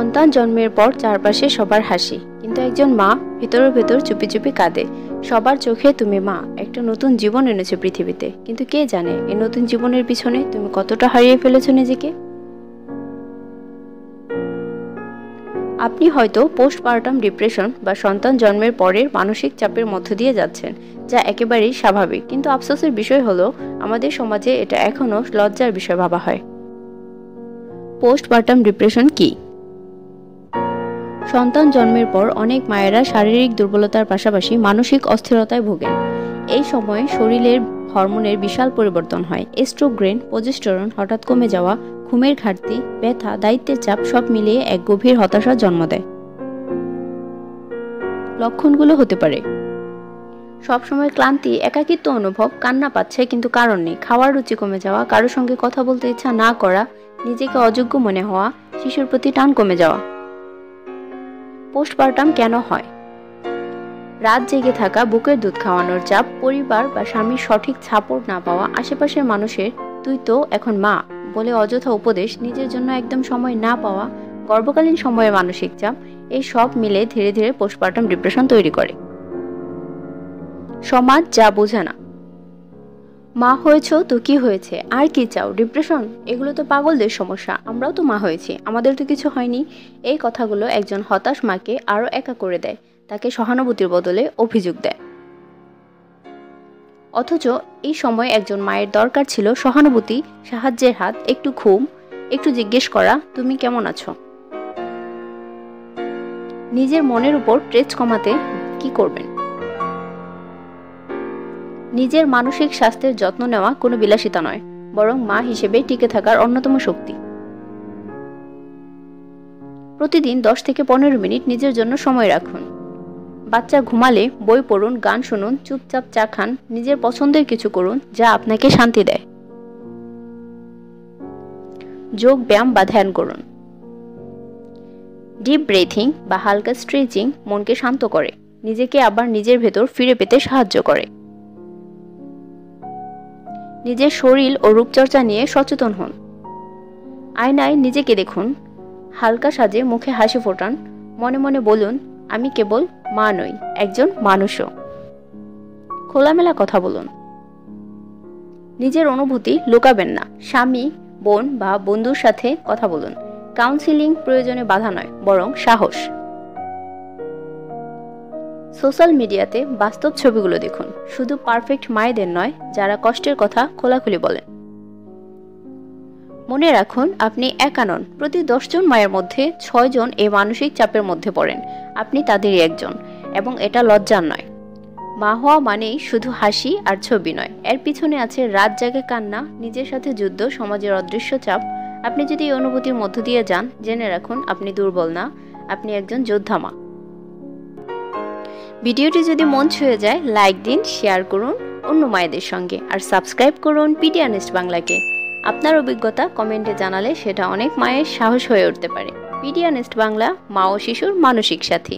সন্তান জন্মের পর চারপাশে সবার হাসি, কিন্তু একজন মা ভেতরে ভেতর চুপি চুপি কাঁদে। সবার চোখে তুমি মা, একটা নতুন জীবন এনেছো পৃথিবীতে, কিন্তু কে জানে এই নতুন জীবনের পিছনে তুমি কতটা হারিয়ে ফেলেছো নিজেকে। আপনি হয়তো পোস্টপার্টাম ডিপ্রেশন বা সন্তান জন্মের পরের মানসিক চাপের মধ্য দিয়ে যাচ্ছেন, যা একেবারেই স্বাভাবিক, কিন্তু আফসোসের বিষয় হলো আমাদের সমাজে এটা এখনো লজ্জার বিষয় ভাবা হয়। পোস্টপার্টাম ডিপ্রেশন কি? সন্তান জন্মের পর অনেক মায়েরা শারীরিক দুর্বলতার পাশাপাশি মানসিক অস্থিরতায় ভোগেন। এই সময় শরীরের হরমোনের বিশাল পরিবর্তন হয়। এস্ট্রোগ্রেন, প্রজেস্টেরন হঠাৎ কমে যাওয়া, ঘুমের ঘাটতি, ব্যথা, দায়িত্বের চাপ সব মিলিয়ে এক গভীর হতাশার জন্ম দেয়। লক্ষণগুলো হতে পারে সবসময় ক্লান্তি, একাকিত্ব অনুভব, কান্না পাচ্ছে কিন্তু কারণ নেই, খাওয়ার রুচি কমে যাওয়া, কারো সঙ্গে কথা বলতে ইচ্ছা না করা, নিজেকে অযোগ্য মনে হওয়া, শিশুর প্রতি টান কমে যাওয়া। পোস্টপার্টাম কেন হয়? রাত জেগে থাকা, বুকের দুধ খাওয়ানোর চাপ, পরিবার বা স্বামীর সঠিক সাপোর্ট না পাওয়া, আশেপাশের মানুষের তুই তো এখন মা বলে অযথা উপদেশ, নিজের জন্য একদম সময় না পাওয়া, গর্ভকালীন সময়ে মানসিক চাপ, এই সব মিলে ধীরে ধীরে পোস্টপার্টাম ডিপ্রেশন তৈরি করে। সমাজ যা বোঝে না। মা হয়েছো তো কি হয়েছে, আর কি চাও? ডিপ্রেশন এগুলো তো পাগলদের সমস্যা, আমরাও তো মা হয়েছি, আমাদের তো কিছু হয়নি। এই কথাগুলো একজন হতাশ মাকে আরো একা করে দেয়, তাকে সহানুভূতির বদলে অভিযোগ দেয়। অথচ এই সময় একজন মায়ের দরকার ছিল সহানুভূতি, সাহায্যের হাত, একটু ঘুম, একটু জিজ্ঞেস করা তুমি কেমন আছো। নিজের মনের উপর ট্রেস কমাতে কি করবেন? নিজের মানসিক স্বাস্থ্যের যত্ন নেওয়া কোনো বিলাসিতা নয়, বরং মা হিসেবে টিকে থাকার অন্যতম শক্তি। প্রতিদিন 10 থেকে 15 মিনিট নিজের জন্য সময় রাখুন। বাচ্চা ঘুমালে বই পড়ুন, গান শুনুন, চুপচাপ চা খান, নিজের পছন্দের কিছু করুন যা আপনাকে শান্তি দেয়। যোগ ব্যায়াম বা ধ্যান করুন। ডিপ ব্রেথিং বা হালকা স্ট্রেচিং মনকে শান্ত করে, নিজেকে আবার নিজের ভেতর ফিরে পেতে সাহায্য করে। নিজের শরীর ও রূপচর্চা নিয়ে সচেতন হন। আয়নায় নিজেকে দেখুন, হালকা সাজে মুখে হাসি ফোটান, মনে মনে বলুন আমি কেবল মা নই, একজন মানুষও। খোলামেলা কথা বলুন। নিজের অনুভূতি লুকাবেন না, স্বামী, বোন বা বন্ধুর সাথে কথা বলুন। কাউন্সিলিং প্রয়োজনে বাধা নয়, বরং সাহস। সোশ্যাল মিডিয়াতে বাস্তব ছবিগুলো দেখুন, শুধু পারফেক্ট মায়েদের নয়, যারা কষ্টের কথা খোলাখুলি বলেন। মনে রাখুন আপনি একা নন, প্রতি 10 জন মায়ের মধ্যে 6 জন এই মানসিক চাপের মধ্যে পড়েন, আপনি তাদেরই একজন, এবং এটা লজ্জার নয়। মা হওয়া মানেই শুধু হাসি আর ছবি নয়, এর পিছনে আছে রাত জাগে কান্না, নিজের সাথে যুদ্ধ, সমাজের অদৃশ্য চাপ। আপনি যদি এই অনুভূতির মধ্য দিয়ে যান, জেনে রাখুন আপনি দুর্বল না, আপনি একজন যোদ্ধা মা। ভিডিওটি যদি মন ছুঁয়ে যায়, লাইক দিন, শেয়ার করুন অন্য মায়েদের সঙ্গে, আর সাবস্ক্রাইব করুন পিডিয়ানেস্ট বাংলাকে। আপনার অভিজ্ঞতা কমেন্টে জানালে সেটা অনেক মায়ের সাহস হয়ে উঠতে পারে। পিডিয়ানেস্ট বাংলা, মা ও শিশুর মানসিক সাথী।